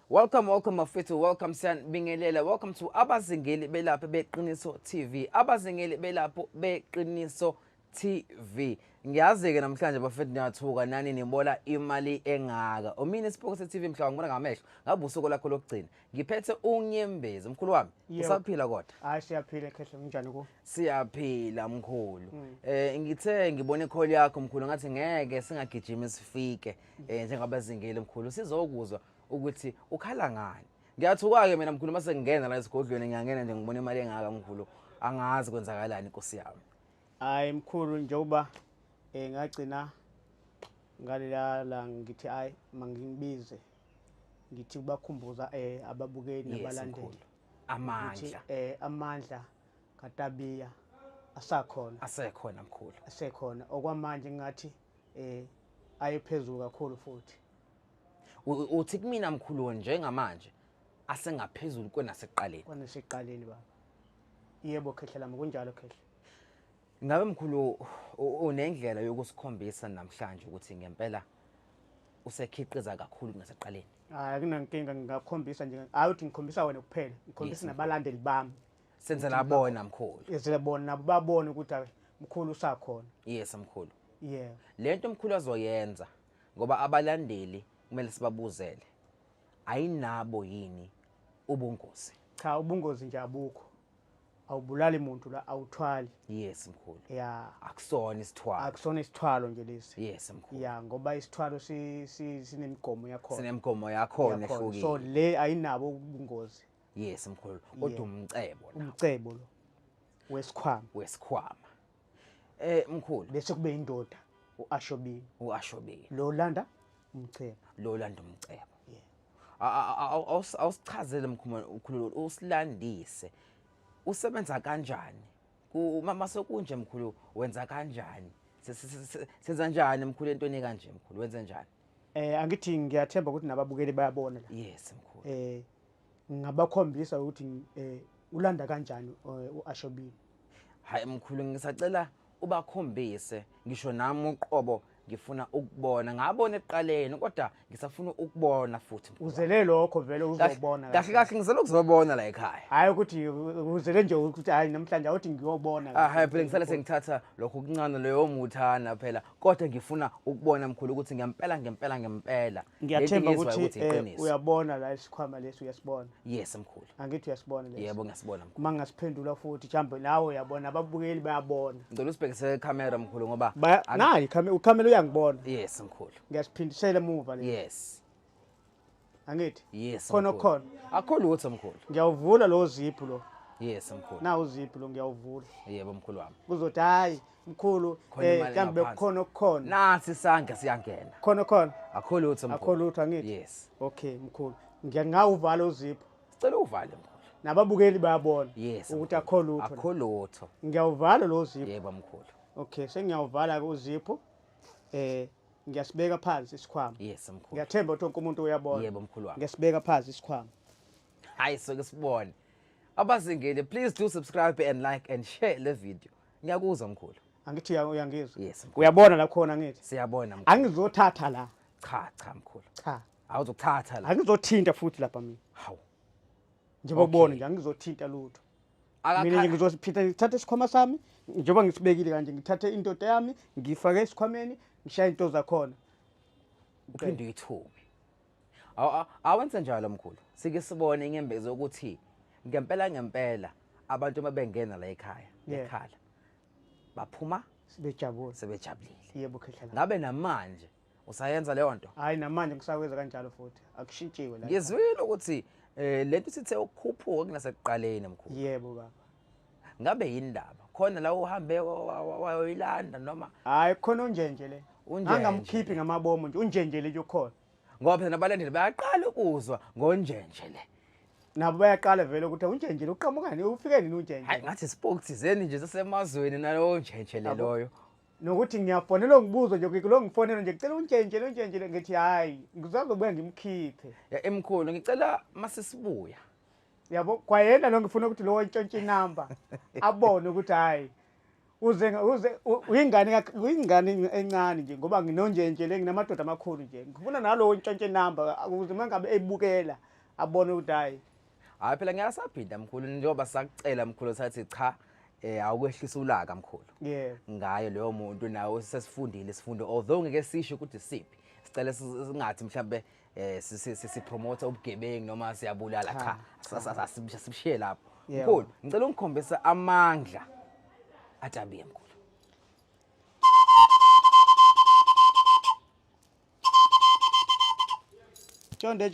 Welcome mafethu, welcome siyanibingelela. Welcome to abazingeli belapho beqiniso TV. Abazingeli belapho beqiniso TV. Ngiyazi ke namhlanje bafethu niyathuka nani nibola imali engaka. Omini Isipokosi TV mhlawumbe ngibona ngamehlo. Ngabe usuku lakho lokugcina. Ngiphethe uNyembezi mkhulu wami. Usaphila kodwa? Hayi siyaphila khehle kunjani ku? Siyaphila mkhulu. Ngithe ngibone call yakho mkhulu ngathi ngeke singagijima sifike njengabazingeli mkhulu sizokuzwa ukuthi ukhala ngani. Ngiyathuka ke mina mkhulu mase ngingena la esigodlweni ngiyangena nje ngibona imali engaka mkhulu angazi kwenzakalani inkosi yami. Hayi mkhulu njengoba ngagcina ngalela la ngithi hayi mangibize ngithi kubakhumbuza ababukeli nabalandeli amandla amandla kaTabiya asekhona mkhulu asekhona okwamanje ngathi ayephezulu kakhulu futhi. Uthi kumina mkhulu njengamanje asengaphezulu kwenaseqaleni baba. Yebo khehle lami kunjalo khehle. Ngabe mkhulu unendlela yokusikhombisa namhlanje ukuthi ngempela usekhiqiza kakhulu kunaseqaleni? Hayi akunankinga ngingakhombisa nje awuthi ngikhombisa wena kuphela ngikhombisa nabalandeli bami. Senze labona mkhulu. Yenzele bona nabo babone ukuthi mkhulu usakhona. Yes mkhulu. Yeah. Lento mkhulu azoyenza ngoba abalandeli kumele sibabuzele ayinabo yini ubungozi? Cha ubungozi nje abukho. Awubulali umuntu la awuthwali. Yes mkhulu. Yeah. Akusona isithwalo. Akusona isithwalo nje lesi. Yes mkhulu. Yeah ngoba isithwalo sinemigomo yakhona. Sinemigomo yakhona ehlukile. So le ayinabo ubungozi. Yes mkhulu. Kodwa umcebo la. Umcebo lo wesikhwama. Mkhulu bese kube indoda uAshobile. Lo landa umcebo. Yeah. Awusichazele mkhulu usilandise. Usebenza kanjani? Mama sokunje mkhulu wenza kanjani? Senza kanjani mkhulu entweni kanje mkhulu wenza kanjani? Angithi ngiyathemba ukuthi nababukeli bayabona la. Yes mkhulu. Ngabakhombisa ukuthi ulanda kanjani uAshobile. Hayi mkhulu ngisacela ubakhombise ngisho nami uqobo ngifuna ukubona ngabona eqaleni kodwa ngisafuna ukubona futhi uzele lokho vele uzobona kahle ngizela ukuzobona la ekhaya hayi ukuthi uzele nje ukuthi hayi namhlanje awuthi ngiyobona hayi phela ngisale sengithatha lokho kuncane leyo muthana phela kodwa ngifuna ukubona mkhulu ukuthi ngempela ngiyathemba ukuthi uyabona la isikhwama lesi uyasibona. Yes mkhulu. Angithi uyasibona lesi? Yebo ngiyasibona mkhulu. Mangasiphendula futhi mhlambe nawe uyabona ababukeli bayabona. Ngicela usibhekise camera mkhulu ngoba nayi ukamela ngibona. Yes mkhulu. Ngiyaziphindisela emuva le. Yes. Angithi? Yes. Khona. Akho lutho mkhulu. Ngiyawuvula lo zipho lo. Yes mkhulu. Na uzipho lo ngiyawuvula. Yebo mkhulu wami. Kuzothi hayi mkhulu mhlambe khona. Nasi isandla siyangena. Khona. Akho lutho mkhulu. Akho lutho angithi? Yes. Okay mkhulu. Ngiyangawuvala uzipho. Sicela uvale mkhulu. Nababukeli bayabona. Yes. Ukuthi akho lutho. Akho lutho. Ngiyawuvala lo zipho. Yebo mkhulu. Okay sengiyawuvala ke uzipho. Ngiyasibeka phansi isikhwama. Yes mkhulu. Ngiyathemba ukuthi wonke umuntu uyabona. Yebo mkhulu wami. Ngiyasibeka phansi isikhwama. Hayi soke sibone. Abazingeli please do subscribe and like and share le video. Ngiyakuzwa mkhulu. Angithi uyangizwa? Yes mkhulu. Uyabona la khona ngithi? Siyabona mkhulu. Angizothatha la. Cha mkhulu. Cha. Awuzokuthatha la. Angizothinta futhi lapha mina. Hawu. Njengoba ubone nje angizothinta lutho. Mina nje ngizosiphinda ngithathe isikhwama sami njengoba ngisibekile kanje ngithathe indoda yami ngifake esikhwameni ngishaya into zakhona. Uphinde uyithume. Awenze njalo mkhulu. Sike sibone inyembezi ukuthi ngempela abantu mabengena la ekhaya ekhala baphuma sebejabulile. Yebo khehla. Ngabe namanje usayenza leyo nto? Hayi namanje ngisakwenza kanjalo futhi akushintshiwe la. Ngizwile ukuthi lento sithe ukukhuphuka kunaseqaleni mkhulu. Yebo baba. Ngabe yindaba khona la uhambe wayoyilanda noma? Hayi khona unjenje le. Angamkhiphi ngamabomo nje unjenjele nje ukhona. Ngoba phela nabalandeli bayaqala ukuzwa ngonjenjele. Nabo bayaqala vele ukuthi unjenjele uqhamukani ufike nini unjenjele? Hayi ngathi spoke thizeni nje sasemazweni nalowo njenjele loyo. Nokuthi ngiyafonela ngibuzo nje lo ngifonela nje ngicela unjenjele ngithi hayi ngizazobuya ngimkhiphe. Ya emkhulu ngicela masisibuya. Yabo kwayena lo ngifuna ukuthi lo ntshontshe number abone ukuthi hayi uze uyingane encane nje ngoba nginonjenjele nginamadoda amakhulu nje ngifuna nalo ntshontshe number ukuze mangabe ebukela abone ukuthi hayi hayi phela ngiyasaphinda mkhulu njengoba sakucela mkhulu sathi cha awukwehlisa ulaka mkhulu ngayo leyo muntu nawe sesifundile isifundo although ngeke sisho ukuthi siphi sicela singathi mhlambe sipromote ubugebengu noma siyabulala cha sibishiye lapho mkhulu ngicela ungikhombisa amandla aTabiya mkhulu Chonde.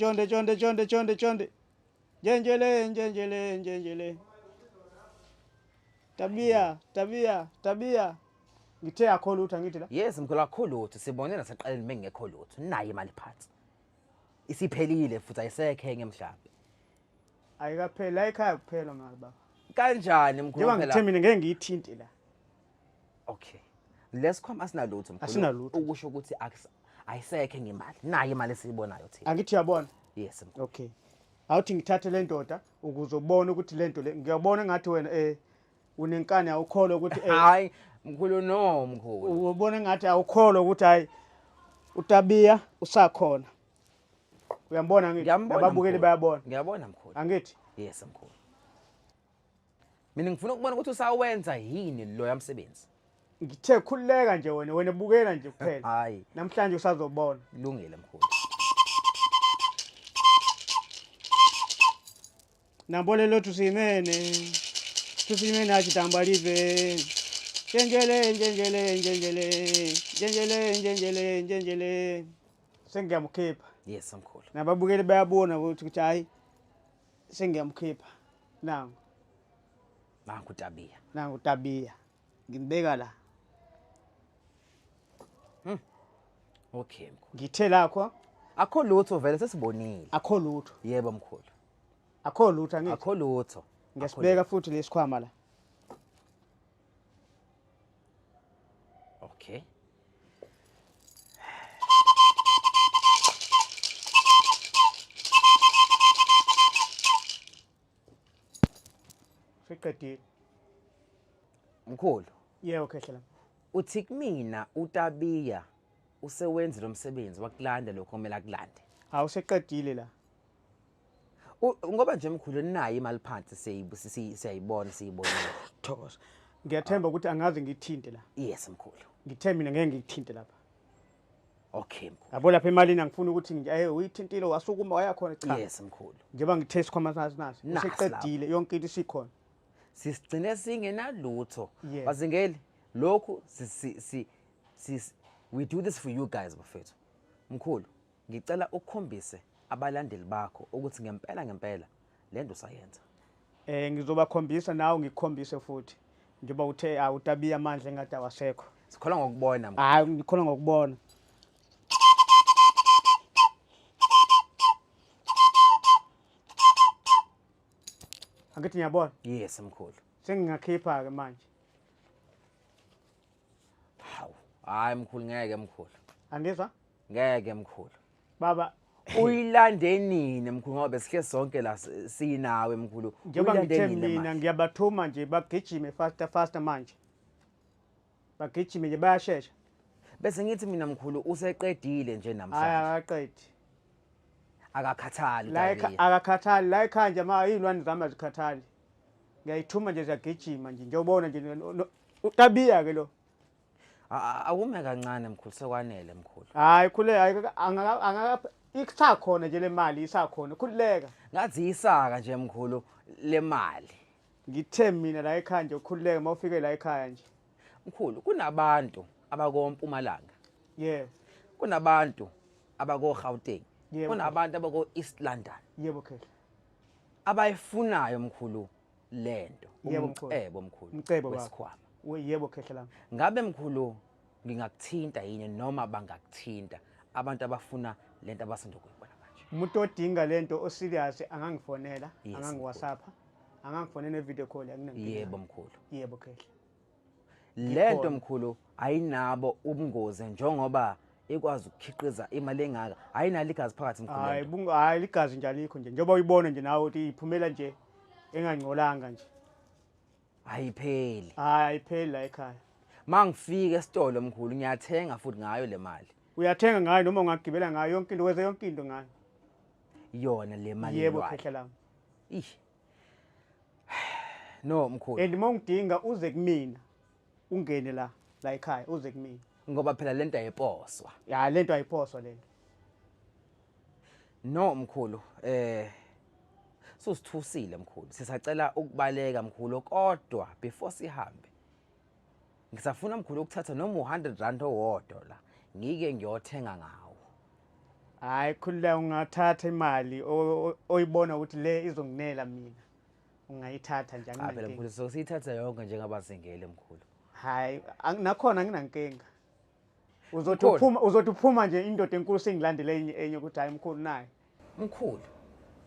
Njenjele. Tabiya. Ngithe akho lutho ngithi la. Yes mkhulu akho lutho sibone nasaqaleni mengekho lutho. Nayi imali phansi. Isiphelile futhi ayisekho ngemhlaba. Ayikaphela la ekhaya kuphela ngalo baba. Kanjani mkhulu phela? Njengoba ngithe mina ngeke ngiyithinte la. Okay. Lesikhwama asinalutho mkhulu. Asinalutho. Ukusho ukuthi ayisekho ngemali. Nayi imali esiyibonayo thina. Angithi uyabona? Yes mkhulu. Okay. Awuthi ngithathe le ndoda ukuze ubone ukuthi lento le ngiyabona ngathi wena unenkani awukholwa ukuthi hayi mkhulu no mkhulu. Ubone ngathi awukholwa ukuthi hayi uTabiya usakhona. Uyambona ngithi ababukeli bayabona. Ngiyabona mkhulu. Angithi? Yes mkhulu. Mina ngifuna ukubona ukuthi usawenza yini lo yamsebenzi. Ngithe khuleka nje wena bukela nje kuphela. Hayi. Namhlanje usazobona. Kulungile mkhulu. Nambole lo tusimene athi tambalive njenjele sengiyamkhipha. Yes mkhulu. Nababukeli bayabona ukuthi hayi sengiyamkhipha nangu Tabiya ngimbeka la. Okay mkhulu. Ngithe lakho akho lutho vele sesibonile. Akho lutho. Yebo mkhulu. Akho lutho ngithi. Akho lutho. Ngisibeka futhi lesikhwama la. Okay. Siqedile. Mkhulu. Yebo khehla. Uthi kumina uTabiya usewenza lo msebenzi wakulanda lokho kumele akulande. Hawu seqedile la. Ngoba nje mkhulu nayi imali phansi siyayibona siyibonile. Thokoza. Ngiyathemba ukuthi angaze ngithinte la. Yes mkhulu. Ngithe mina ngeke ngithinte lapha. Okay mkhulu. Yabo lapha emalini angifuni ukuthi uyithintile wasukuma wayakhona cha. Yes mkhulu. Njengoba ngithe isikhwama nasi seqedile yonke into isikhona. Sisigcine singenalutho. Bazingeli lokhu we do this for you guys bafethu. Mkhulu ngicela ukukhombise abalandeli bakho ukuthi ngempela lento usayenza. Ngizobakhombisa nawe ngikukhombise futhi. Njengoba uthe uTabiya amandla engathi awasekho. Sikhola ngokubona mkhulu. Hayi ngikhola ngokubona. Angithi ngiyabona? Yes mkhulu. Sengingakhipha ke manje. Hawu, hayi mkhulu ngeke mkhulu. Angizwa? Ngeke mkhulu. Baba uyilande nini mkhulu ngoba sikhe sonke la sinawe mkhulu. Njengoba ngithe mina ngiyabathuma nje bagijime faster manje. Bagijime nje bayashesha. Bese ngithi mina mkhulu useqedile nje namhlanje. Hayi akaqedi. Akakhathali Tabiya. Akakhathali la ekhaya nje izilwane zami azikhathali. Ngiyayithuma nje ziyagijima nje njengobona nje uTabiya ke lo. Akume kancane mkhulu sekwanele mkhulu. Hayi khule angaka isakhona nje le mali isakhona khulileka. Ngathi isaka nje mkhulu le mali. Ngithe mina la ekhaya nje ukhulileke mawufike la ekhaya nje. Mkhulu kunabantu abakoMpumalanga. Yebo. Kunabantu abakoGauteng. Kunabantu abako-East London. Yebo khehla. Abayifunayo mkhulu lento. Umcebo mkhulu. Wesikhwama. Yebo khehla lami. Ngabe mkhulu ngingakuthinta yini noma bangakuthinta abantu abafuna lento abasanda kuyibona manje. Umuntu odinga lento o serious angangifonela, angangiWhatsApp, angangifonela video call akunenkinga. Yebo mkhulu. Yebo khehla. Lento mkhulu ayinabo ubungozi njengoba ikwazi ukukhiqiza imali engaka ayinalo igazi phakathi mkhulu. Hayi ligazi nje alikho nje njengoba uyibona nje nawe ukuthi iphumela nje engangcolanga nje. Ayipheli. Hayi ayipheli la ekhaya. Mangifika esitolo mkhulu ngiyathenga futhi ngayo le mali. Uyathenga ngayo noma ungagibela ngayo yonke into wenze yonke into ngayo. yona le mali yebo khehla lami. Ish. No mkhulu. And mawungidinga uze kumina ungene la ekhaya uze kumina. Ngoba phela lento ayiposwa. Ya lento ayiphoswa lento. No mkhulu, susithusile mkhulu. Sisacela ukubaleka mkhulu kodwa before sihambe. Ngisafuna mkhulu ukuthatha noma 100 rand owodwa la. Ngike ngiyothenga ngawo. Hayi khulula ungathatha imali oyibona ukuthi le izonginela mina. Ungayithatha nje Phela mkhulu siyithatha yonke njengabazingeli mkhulu. Hayi nakhona nginankinga. Uzothi uphuma nje indoda enkulu sengilandele enye ukuthi hayi mkhulu naye. Mkhulu.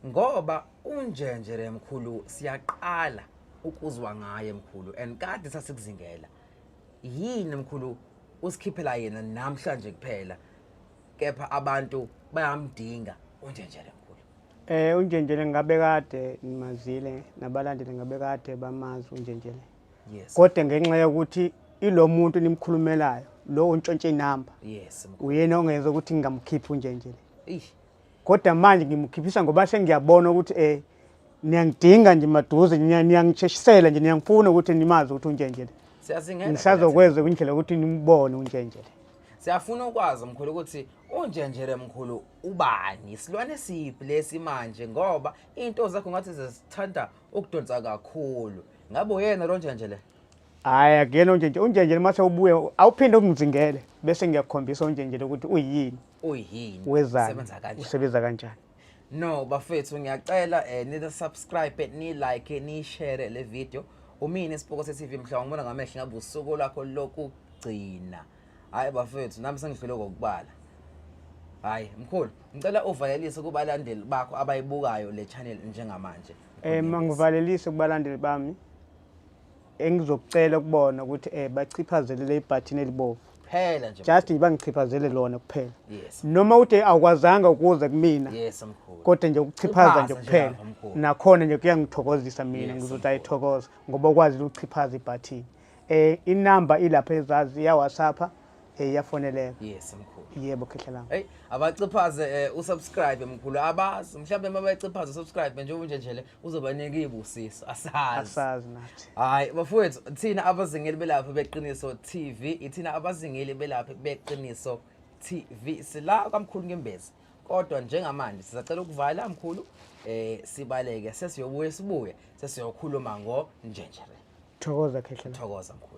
Ngoba unjenjere mkhulu siyaqala ukuzwa ngaye mkhulu and kade sasikuzingela. Yini mkhulu usikhiphela yena namhlanje kuphela kepha abantu bayamdinga unjenjere mkhulu. Unjenjele ngabe kade nimazile nabalandeli ngabe kade bamazi unjenjele. Yes. Kodwa ngenxa yokuthi ilo muntu nimkhulumelayo lo ontshontshe inamba. Yes. Uyena ongenza ukuthi ngingamkhiphi unjenjele. Ish. Kodwa manje ngimkhiphisa ngoba sengiyabona ukuthi niyangidinga nje maduze niyangisheshisela nje niyangifuna ukuthi nimazi ukuthi unjenjele. Siyazingela. Ngisazokwenza indlela ukuthi nimbone unjenjele. Siyafuna ukwazi mkhulu ukuthi unjenjele mkhulu ubani isilwane siphi lesi manje ngoba into zakho ngathi zisithanda ukudonsa kakhulu. Ngabe uyena lo njenjele? Hayi akuyena unjenjele mase ubuye awuphinde ukungizingele bese ngiyakukhombisa unjenjele ukuthi uyini. Uyini? Usebenza kanjani? No bafethu ngiyacela ni subscribe ni like ni share le video. Umini Isipokosi TV mhla ngibona ngamehlo ngabe usuku lakho lokugcina. Hayi bafethu nami sengidlule kokubala. Hayi mkhulu ngicela uvalelise kubalandeli bakho abayibukayo le channel njengamanje. Mangivalelise kubalandeli bami. Engizokucela ukubona ukuthi bachiphazele le button elibovu. Phela nje. Just bangichiphazele lona kuphela. Yes. Noma uthi akwazanga ukuza kumina. Yes mkhulu. Kodwa nje ukuchiphaza nje kuphela. Nakhona nje kuyangithokozisa mina ngizothi ayithokoza ngoba ukwazi ukuchiphaza ibutton. Inamba ilapha ezazi ya WhatsApp yafoneleka. Yes mkhulu. Yebo khehla lami. Hey abachiphaze usubscribe mkhulu abazi mhlawumbe mabachiphaze subscribe nje unjenjele uzobanika ibusiso asazi nathi. Hayi bafowethu thina abazingeli belapha beqiniso TV ithina abazingeli belapha beqiniso TV sila kamkhulu ngembezi kodwa njengamanje sizacela ukuvala mkhulu sibaleke sesiyobuye sibuye sesiyokhuluma ngo njenjele. Thokoza khehla. Thokoza mkhulu.